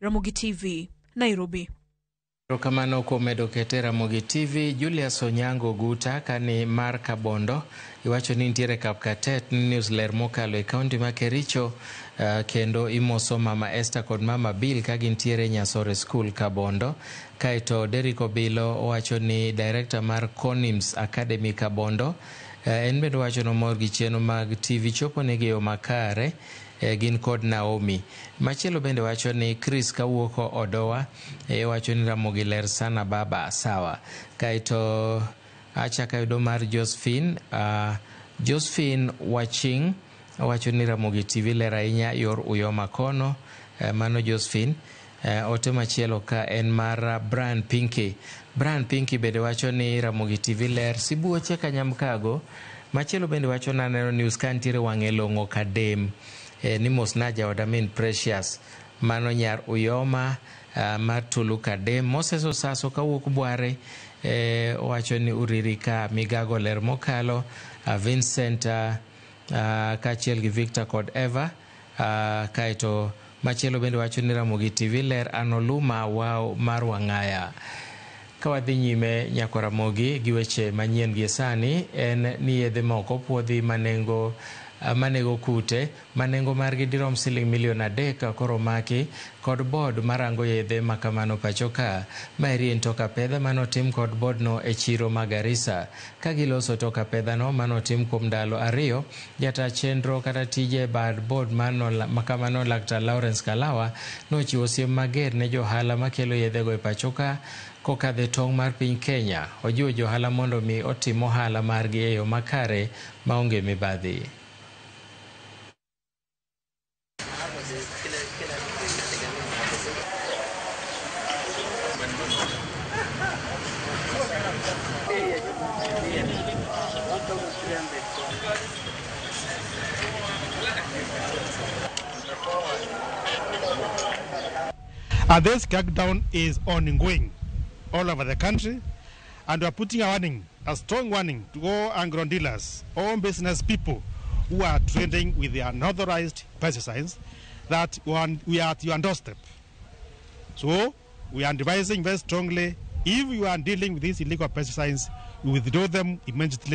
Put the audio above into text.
Ramogi TV, Nairobi. Rokamano komedo kete Ramogi TV. Julius Onyango Guta kani mar Kabondo iwacho ni nitiere Kapkatet news ler mokalo e kaunti ma Kericho, kendo imoso mama Esther kod mama Bill ka gintiere Nyasore School Kabondo. Kaito Derrick Obilo owacho ni director mar Conims Academy Kabondo en bende wacho no mor gi cheno mag TV chopo ne yo makare gin kod Naomi. Machielo bende wacho ni Chris Kawuoko Odowa wacho ni Ramogi ler sana baba sawa. Kaito achaka yudo mar Josephine Waching wacho ni Ramogi TV ler ahinya yor uyo makono. Mano Josephine. Ote machielo ka en mar Brian Pinky bende wacho ni Ramogi TV ler sibuoche Kanyamkago. Machielo bende wacho na neno news kantiere wang'e longo kadem ni Mosnaja Odamin Precious mano nyar uyoma mar Tulu Kadem. Moses Osaso kawuok Bware wacho ni uriri ka migago ler mokalo. Vincent kachiel gi Victor kod Eva. Kaito machielo bende wacho ni Ramogi TV ler Anoluma wow mar Wangaya. Kawadhi nyime nyako Ramogi gi weche manyien gi sani en ni yedhe moko puodhi manego kute manengo margi dirom siling milion 3 koro maki kod board marango yedhe makamano pachoka. Maeri en toka pedha manotim kod board no e chiro Garissa. Ka giloso toka pedha no manotim kuom ndalo 2, jata chenro kata tije bad board makamano Laktar Lawrence Kalawa nochiwo siem mager ne johala makelo yedhe go e pachoka kokadhe tong' mar piny Kenya. Ojiwo johala mondo mi otim ohala margi e yo makare maonge mibadhi. And this crackdown is ongoing all over the country, and we are putting a strong warning to all agro dealers, all business people who are trading with the unauthorized pesticides that we are at your doorstep. So we are advising very strongly, if you are dealing with these illegal pesticides, we withdraw them immediately.